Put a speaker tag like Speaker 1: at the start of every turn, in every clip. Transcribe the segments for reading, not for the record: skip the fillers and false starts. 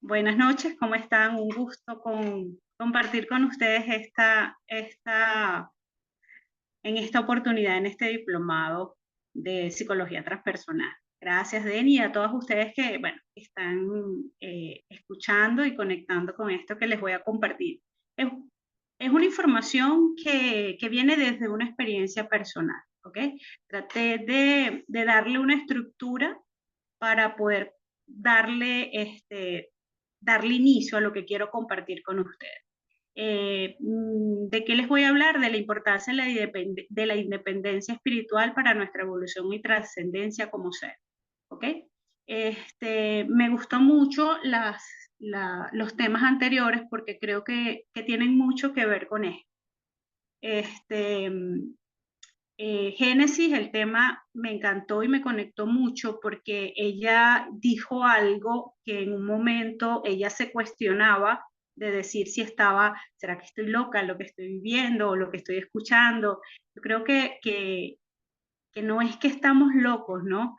Speaker 1: Buenas noches, ¿cómo están? Un gusto compartir con ustedes en esta oportunidad, en este diplomado de psicología transpersonal. Gracias, Denny, y a todos ustedes que, bueno, están escuchando y conectando con esto que les voy a compartir. Es, es una información que viene desde una experiencia personal, ¿ok? Traté de darle una estructura para poder darle inicio a lo que quiero compartir con ustedes. ¿De qué les voy a hablar? De la importancia de la independencia espiritual para nuestra evolución y trascendencia como ser. ¿Ok? Me gustó mucho los temas anteriores porque creo que tienen mucho que ver con esto. Este, Génesis, el tema me encantó y me conectó mucho porque ella dijo algo que en un momento ella se cuestionaba de decir si estaba, ¿será que estoy loca lo que estoy viviendo o lo que estoy escuchando? Yo creo que no es que estamos locos, ¿no?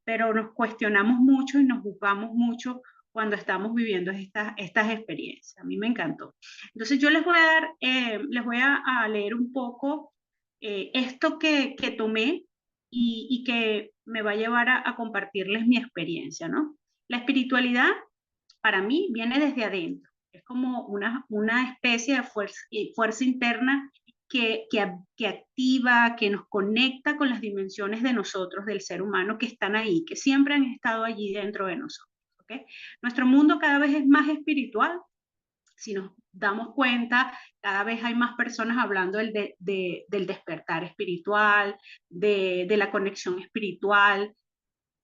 Speaker 1: Pero nos cuestionamos mucho y nos juzgamos mucho cuando estamos viviendo estas experiencias. A mí me encantó. Entonces yo les voy a leer un poco esto que tomé y que me va a llevar a compartirles mi experiencia, ¿no? La espiritualidad para mí viene desde adentro. Es como una especie de fuerza interna que activa, que nos conecta con las dimensiones de nosotros, del ser humano, que están ahí, que siempre han estado allí dentro de nosotros. ¿Okay? Nuestro mundo cada vez es más espiritual. Si nos damos cuenta, cada vez hay más personas hablando del despertar espiritual, de la conexión espiritual,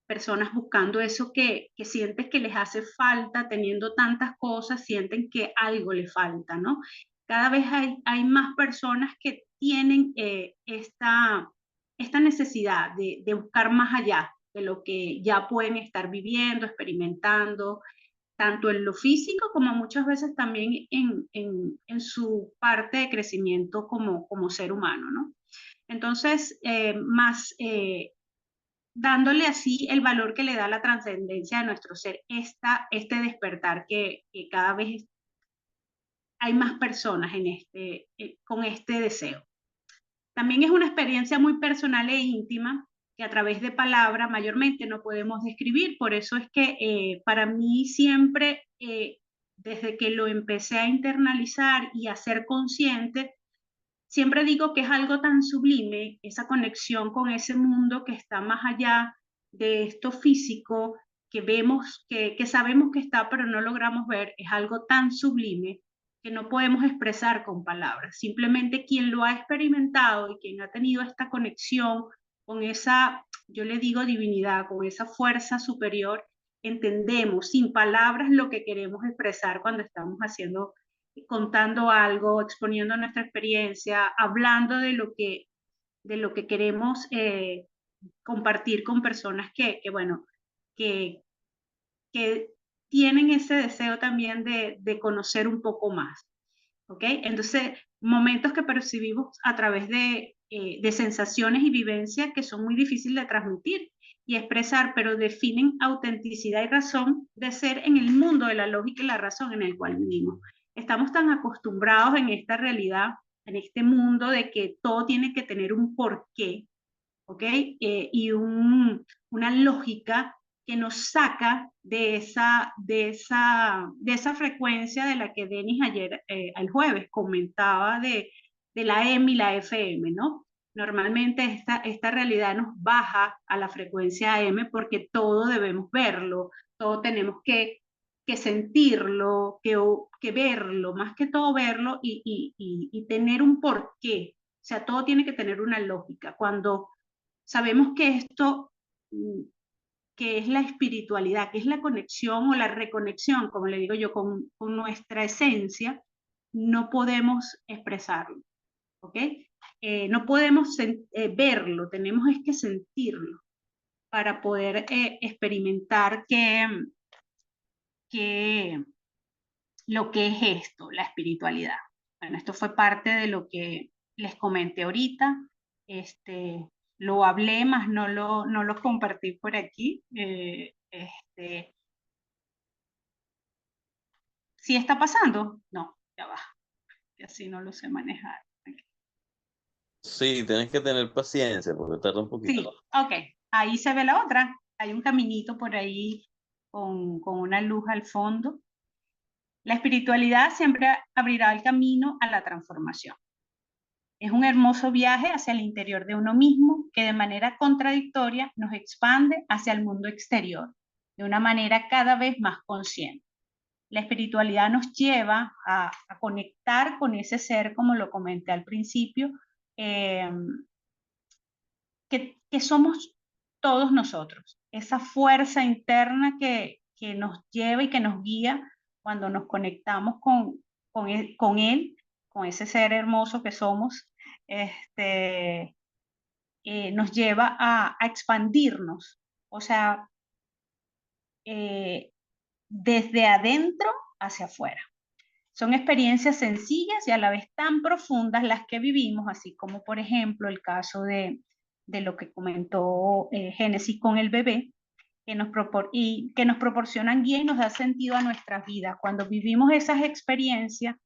Speaker 1: personas buscando eso que sienten que les hace falta, teniendo tantas cosas, sienten que algo les falta, ¿no? Cada vez hay más personas que tienen esta necesidad de buscar más allá de lo que ya pueden estar viviendo, experimentando, tanto en lo físico como muchas veces también en su parte de crecimiento como ser humano, ¿no? Entonces, dándole así el valor que le da la trascendencia de nuestro ser, este despertar que cada vez hay más personas con este deseo. También es una experiencia muy personal e íntima que a través de palabra mayormente no podemos describir, por eso es que para mí siempre, desde que lo empecé a internalizar y a ser consciente, siempre digo que es algo tan sublime, esa conexión con ese mundo que está más allá de esto físico, que vemos, que sabemos que está, pero no logramos ver, es algo tan sublime que no podemos expresar con palabras. Simplemente quien lo ha experimentado y quien ha tenido esta conexión con esa, yo le digo divinidad, con esa fuerza superior, entendemos sin palabras lo que queremos expresar cuando estamos contando algo, exponiendo nuestra experiencia, hablando de lo que queremos compartir con personas bueno, que, que tienen ese deseo también de conocer un poco más. ¿Ok? Entonces, momentos que percibimos a través de sensaciones y vivencias que son muy difíciles de transmitir y expresar, pero definen autenticidad y razón de ser en el mundo de la lógica y la razón en el cual vivimos. Estamos tan acostumbrados en esta realidad, en este mundo, de que todo tiene que tener un porqué, ¿ok? Una lógica que nos saca de esa frecuencia de la que Denis ayer, el jueves, comentaba de la M y la FM, ¿no? Normalmente esta realidad nos baja a la frecuencia M porque todo debemos verlo, todo tenemos que sentirlo, que verlo, más que todo verlo y tener un porqué. O sea, todo tiene que tener una lógica. Cuando sabemos que esto, que es la espiritualidad, que es la conexión o la reconexión, como le digo yo, con nuestra esencia, no podemos expresarlo, ¿ok? No podemos verlo, tenemos es que sentirlo para poder experimentar que lo que es esto, la espiritualidad. Bueno, esto fue parte de lo que les comenté ahorita. Lo hablé, más no lo compartí por aquí. ¿Sí está pasando? No, ya va, que así no lo sé manejar.
Speaker 2: Sí, tienes que tener paciencia porque tarda un
Speaker 1: Sí,
Speaker 2: poquito.
Speaker 1: ok, ahí se ve la otra. Hay un caminito por ahí con una luz al fondo. La espiritualidad siempre abrirá el camino a la transformación. Es un hermoso viaje hacia el interior de uno mismo que de manera contradictoria nos expande hacia el mundo exterior, de una manera cada vez más consciente. La espiritualidad nos lleva a conectar con ese ser, como lo comenté al principio, eh, que somos todos nosotros, esa fuerza interna que nos lleva y que nos guía cuando nos conectamos con él, con ese ser hermoso que somos, este, nos lleva a expandirnos, o sea, eh, desde adentro hacia afuera. Son experiencias sencillas y a la vez tan profundas las que vivimos, así como por ejemplo el caso de lo que comentó Génesis con el bebé, que nos proporcionan guía y nos da sentido a nuestras vidas. Cuando vivimos esas experiencias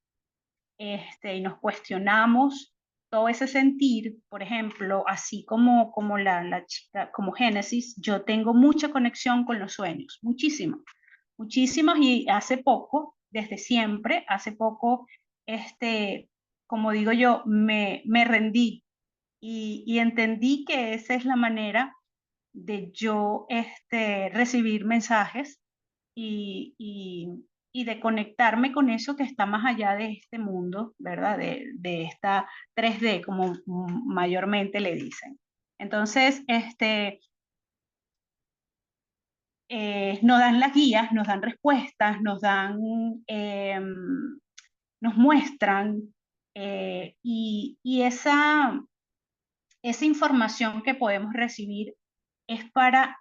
Speaker 1: y nos cuestionamos todo ese sentir, por ejemplo, así como la chica, como Génesis, yo tengo mucha conexión con los sueños, muchísimo, muchísimos, y hace poco, desde siempre, hace poco, como digo yo, me rendí y entendí que esa es la manera de yo recibir mensajes y de conectarme con eso que está más allá de este mundo, ¿verdad? De esta 3D, como mayormente le dicen. Entonces, nos dan las guías, nos dan respuestas, nos muestran, y esa información que podemos recibir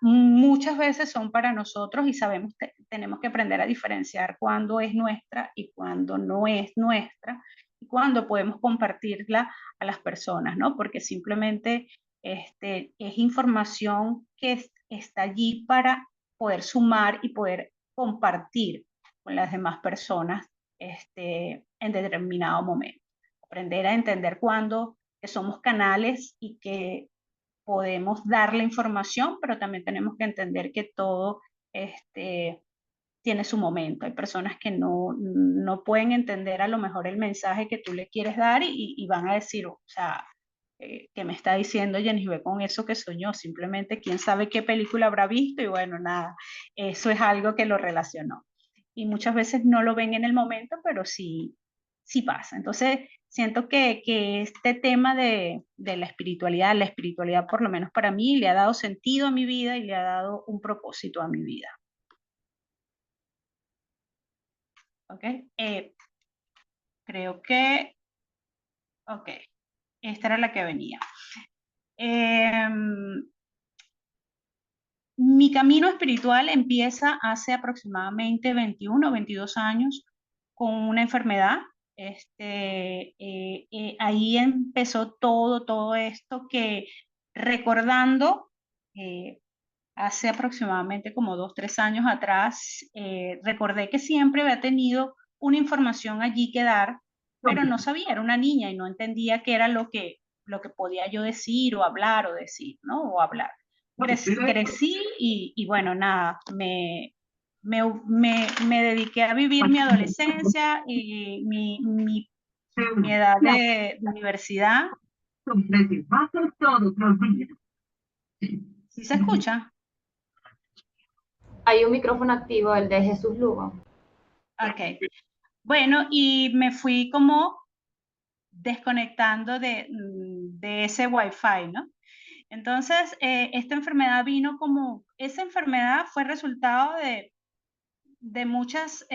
Speaker 1: muchas veces son para nosotros y sabemos que tenemos que aprender a diferenciar cuándo es nuestra y cuándo no es nuestra y cuándo podemos compartirla a las personas, ¿no? Porque simplemente es información que está allí para poder sumar y poder compartir con las demás personas en determinado momento. Aprender a entender cuándo que somos canales y que podemos dar la información, pero también tenemos que entender que todo tiene su momento. Hay personas que no pueden entender a lo mejor el mensaje que tú le quieres dar y van a decir, o sea, ¿qué me está diciendo Jenny ve con eso que soñó? Simplemente quién sabe qué película habrá visto y bueno, nada, eso es algo que lo relacionó. Y muchas veces no lo ven en el momento, pero sí pasa. Entonces, siento que este tema de la espiritualidad por lo menos para mí, le ha dado sentido a mi vida y le ha dado un propósito a mi vida. ¿Ok? Creo que, ok, esta era la que venía. Mi camino espiritual empieza hace aproximadamente 21 o 22 años con una enfermedad. Ahí empezó todo esto que recordando, hace aproximadamente como 2, 3 años atrás, recordé que siempre había tenido una información allí que dar, pero no sabía, era una niña y no entendía qué era lo que podía yo decir o hablar o decir, ¿no? O hablar. Crecí y bueno, nada, me dediqué a vivir mi adolescencia y mi edad de universidad. ¿Sí se escucha?
Speaker 3: Hay un micrófono activo, el de Jesús Lugo.
Speaker 1: Ok. Bueno, y me fui como desconectando de ese wifi, ¿no? Entonces, esta enfermedad vino esa enfermedad fue resultado de muchas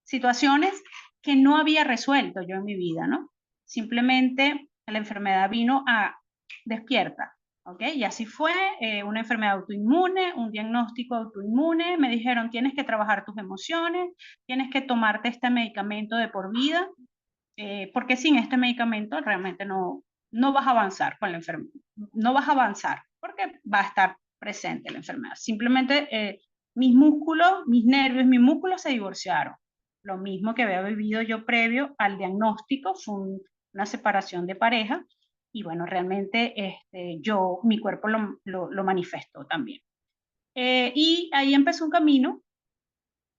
Speaker 1: situaciones que no había resuelto yo en mi vida, ¿no? Simplemente la enfermedad vino a despierta, ¿ok? Y así fue, una enfermedad autoinmune, un diagnóstico autoinmune, me dijeron tienes que trabajar tus emociones, tienes que tomarte este medicamento de por vida, porque sin este medicamento realmente no vas a avanzar con la enfermedad, no vas a avanzar porque va a estar presente la enfermedad. Simplemente mis músculos, mis nervios, mis músculos se divorciaron. lo mismo que había vivido yo previo al diagnóstico, fue una separación de pareja, y bueno, realmente mi cuerpo lo manifestó también. Y ahí empezó un camino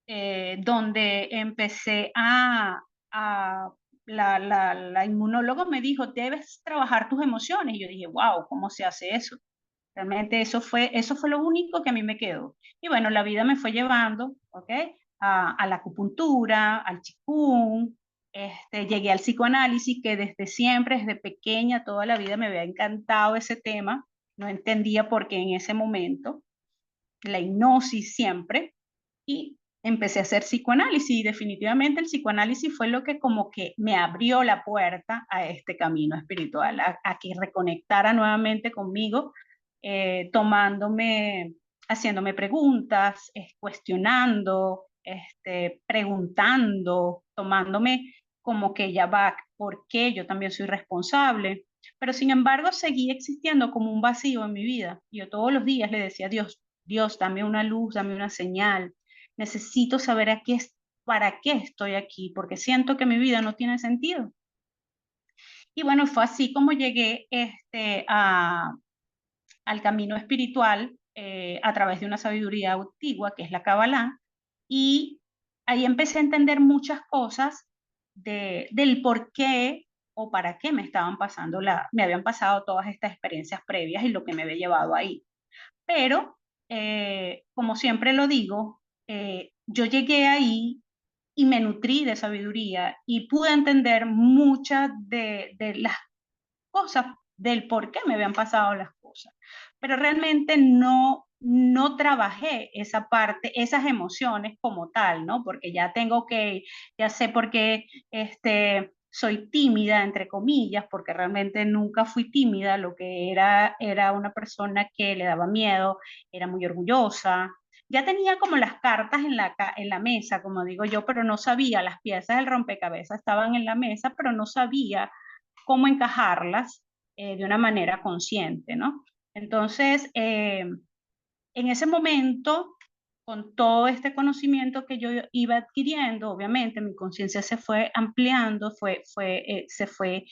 Speaker 1: donde empecé la inmunóloga me dijo, debes trabajar tus emociones. Y yo dije, wow, ¿cómo se hace eso? Realmente eso fue lo único que a mí me quedó. Y bueno, la vida me fue llevando, ¿ok? A la acupuntura, al qigong, llegué al psicoanálisis, que desde siempre, desde pequeña, toda la vida me había encantado ese tema. No entendía por qué en ese momento. La hipnosis siempre. Y empecé a hacer psicoanálisis y definitivamente el psicoanálisis fue lo que como que me abrió la puerta a este camino espiritual, a que reconectara nuevamente conmigo, haciéndome preguntas, cuestionando, preguntando, tomándome como que ya va, ¿por qué? Yo también soy responsable. Pero sin embargo seguía existiendo como un vacío en mi vida. Yo todos los días le decía a Dios, Dios, dame una luz, dame una señal. Necesito saber para qué estoy aquí, porque siento que mi vida no tiene sentido. Y bueno, fue así como llegué al camino espiritual a través de una sabiduría antigua, que es la Kabbalah, y ahí empecé a entender muchas cosas del por qué o para qué me habían pasado todas estas experiencias previas y lo que me había llevado ahí. Pero, como siempre lo digo, yo llegué ahí y me nutrí de sabiduría y pude entender muchas de las cosas, del por qué me habían pasado las cosas. Pero realmente no trabajé esa parte, esas emociones como tal, ¿no? Porque ya sé por qué soy tímida, entre comillas, porque realmente nunca fui tímida, lo que era una persona que le daba miedo, era muy orgullosa. Ya tenía como las cartas en la mesa, como digo yo, pero no sabía, las piezas del rompecabezas estaban en la mesa, pero no sabía cómo encajarlas de una manera consciente, ¿no? Entonces, en ese momento, con todo este conocimiento que yo iba adquiriendo, obviamente mi conciencia se fue ampliando, se fue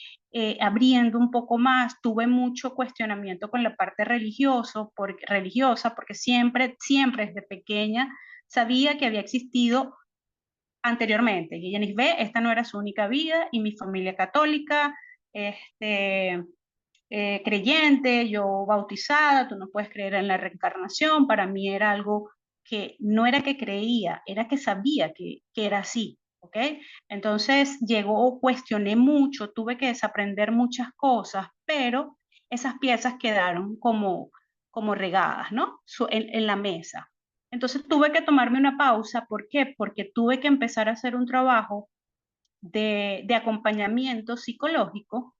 Speaker 1: abriendo un poco más, tuve mucho cuestionamiento con la parte religiosa, porque siempre desde pequeña sabía que había existido anteriormente. Y Yenis B, esta no era su única vida, y mi familia católica, este, creyente, yo bautizada, tú no puedes creer en la reencarnación, para mí era algo que no era que creía, era que sabía que era así, ¿ok? Entonces cuestioné mucho, tuve que desaprender muchas cosas, pero esas piezas quedaron como regadas, ¿no? En la mesa. Entonces tuve que tomarme una pausa, ¿por qué? Porque tuve que empezar a hacer un trabajo de acompañamiento psicológico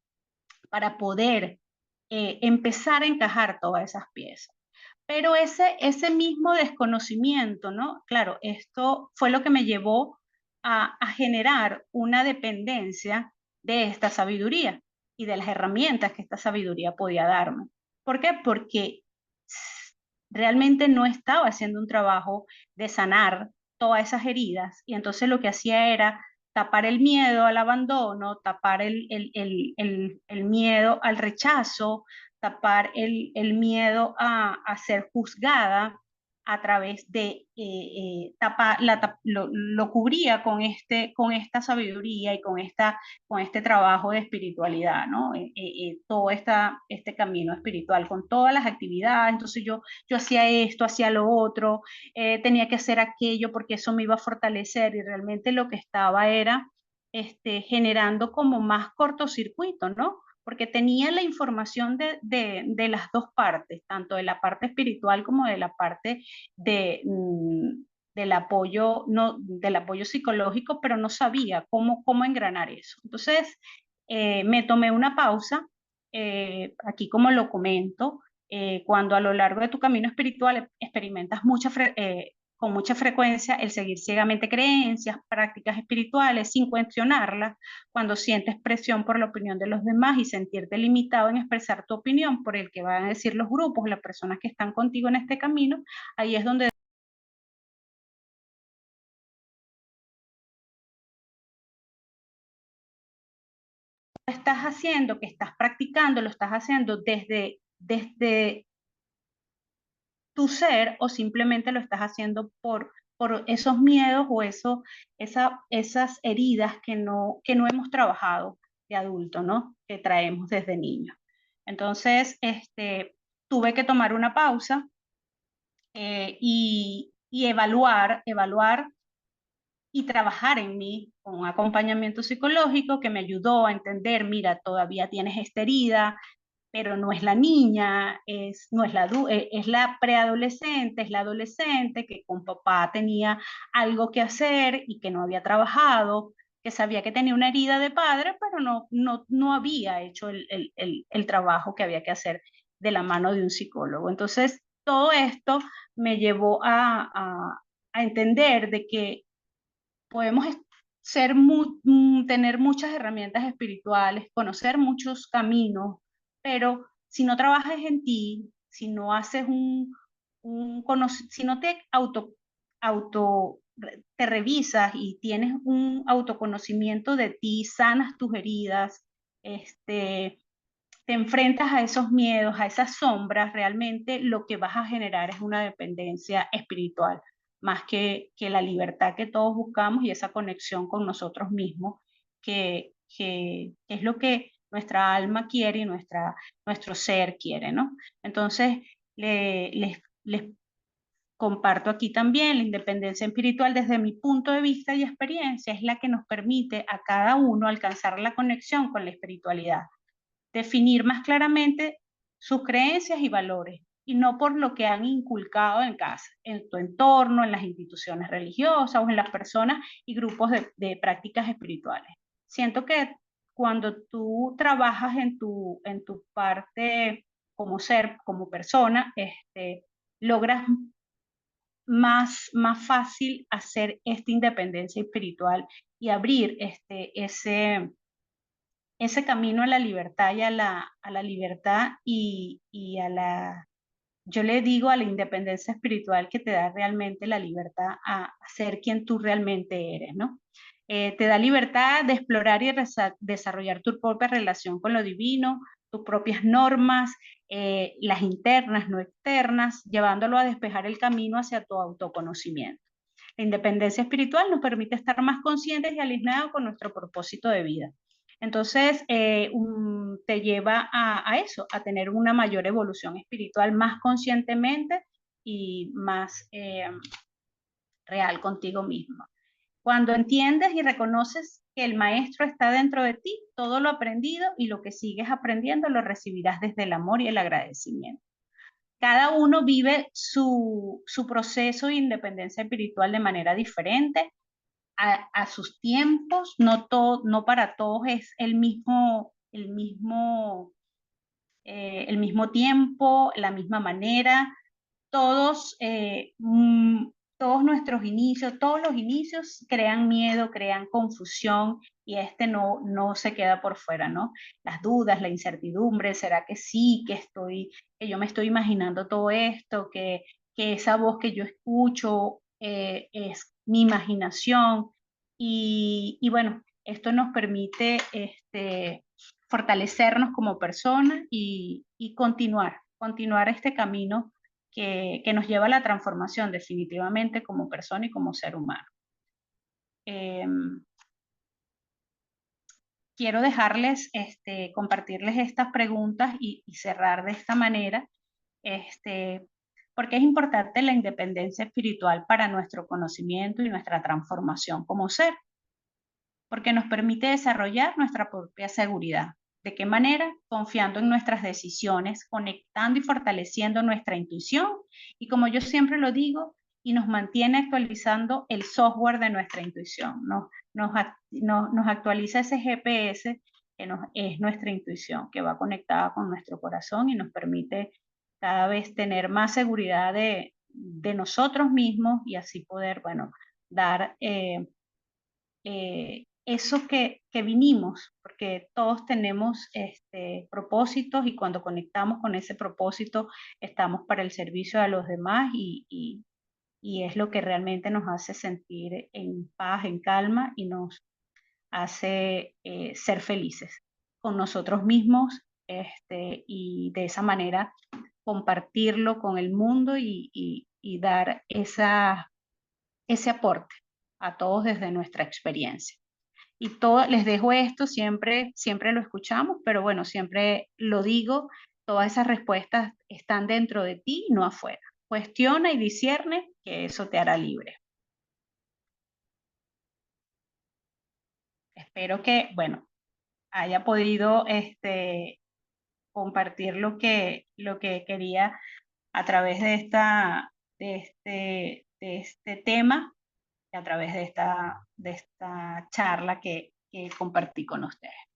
Speaker 1: para poder empezar a encajar todas esas piezas. Pero ese mismo desconocimiento, ¿no? Claro, esto fue lo que me llevó a generar una dependencia de esta sabiduría y de las herramientas que esta sabiduría podía darme. ¿Por qué? Porque realmente no estaba haciendo un trabajo de sanar todas esas heridas y entonces lo que hacía era tapar el miedo al abandono, tapar el miedo al rechazo, tapar el miedo a ser juzgada a través de lo cubría con esta sabiduría y con este trabajo de espiritualidad, ¿no? Todo este camino espiritual, con todas las actividades. Entonces yo hacía esto, hacía lo otro, tenía que hacer aquello porque eso me iba a fortalecer y realmente lo que estaba era generando como más cortocircuito, ¿no? Porque tenía la información de las dos partes, tanto de la parte espiritual como de la parte de, del apoyo, no, del apoyo psicológico, pero no sabía cómo engranar eso. Entonces, me tomé una pausa, aquí como lo comento, cuando a lo largo de tu camino espiritual experimentas con mucha frecuencia el seguir ciegamente creencias, prácticas espirituales sin cuestionarlas, cuando sientes presión por la opinión de los demás y sentirte limitado en expresar tu opinión por el que van a decir los grupos, las personas que están contigo en este camino, ahí es donde estás haciendo, que estás practicando, lo estás haciendo desde tu ser o simplemente lo estás haciendo por esos miedos o esas heridas que no hemos trabajado de adulto, ¿no? Que traemos desde niño. Entonces, tuve que tomar una pausa y evaluar y trabajar en mí con un acompañamiento psicológico que me ayudó a entender, mira, todavía tienes esta herida, pero no es la niña, no es es la preadolescente, es la adolescente que con papá tenía algo que hacer y que no había trabajado, que sabía que tenía una herida de padre, pero no había hecho el trabajo que había que hacer de la mano de un psicólogo. Entonces, todo esto me llevó a entender de que podemos tener muchas herramientas espirituales, conocer muchos caminos, pero si no trabajas en ti, si no haces si no te revisas y tienes un autoconocimiento de ti, sanas tus heridas, te enfrentas a esos miedos, a esas sombras, realmente lo que vas a generar es una dependencia espiritual, más que la libertad que todos buscamos y esa conexión con nosotros mismos, que es lo que nuestra alma quiere y nuestro ser quiere, ¿no? Entonces, les comparto aquí también la independencia espiritual desde mi punto de vista y experiencia es la que nos permite a cada uno alcanzar la conexión con la espiritualidad, definir más claramente sus creencias y valores, y no por lo que han inculcado en casa, en tu entorno, en las instituciones religiosas o en las personas y grupos de prácticas espirituales. Siento que cuando tú trabajas en tu parte como ser, como persona, logras más fácil hacer esta independencia espiritual y abrir ese camino a la libertad y a la libertad y yo le digo a la independencia espiritual que te da realmente la libertad a ser quien tú realmente eres, ¿no? Te da libertad de explorar y desarrollar tu propia relación con lo divino, tus propias normas, las internas, no externas, llevándolo a despejar el camino hacia tu autoconocimiento. La independencia espiritual nos permite estar más conscientes y alineados con nuestro propósito de vida. Entonces, te lleva a eso, a tener una mayor evolución espiritual más conscientemente y más real contigo mismo. Cuando entiendes y reconoces que el maestro está dentro de ti, todo lo aprendido y lo que sigues aprendiendo lo recibirás desde el amor y el agradecimiento. Cada uno vive su proceso de independencia espiritual de manera diferente, a sus tiempos, no para todos es el mismo tiempo, la misma manera, todos, todos todos los inicios crean miedo, crean confusión y no se queda por fuera, ¿no? Las dudas, la incertidumbre, ¿será que sí, que yo me estoy imaginando todo esto, que esa voz que yo escucho es mi imaginación? Y bueno, esto nos permite fortalecernos como personas y continuar este camino que nos lleva a la transformación definitivamente como persona y como ser humano. Quiero compartirles estas preguntas y cerrar de esta manera, porque es importante la independencia espiritual para nuestro conocimiento y nuestra transformación como ser, porque nos permite desarrollar nuestra propia seguridad. ¿De qué manera? Confiando en nuestras decisiones, conectando y fortaleciendo nuestra intuición y, como yo siempre lo digo, y nos mantiene actualizando el software de nuestra intuición. Nos actualiza ese GPS que es nuestra intuición, que va conectada con nuestro corazón y nos permite cada vez tener más seguridad de nosotros mismos y así poder, bueno, dar eso que vinimos, porque todos tenemos propósitos y cuando conectamos con ese propósito estamos para el servicio a los demás y es lo que realmente nos hace sentir en paz, en calma y nos hace ser felices. con nosotros mismos, y de esa manera compartirlo con el mundo y dar ese aporte a todos desde nuestra experiencia. Y todo, les dejo esto, siempre lo escuchamos, pero bueno, siempre lo digo, todas esas respuestas están dentro de ti, no afuera. Cuestiona y discierne, que eso te hará libre. Espero que, bueno, haya podido compartir lo que quería a través de este tema, a través de esta charla que compartí con ustedes.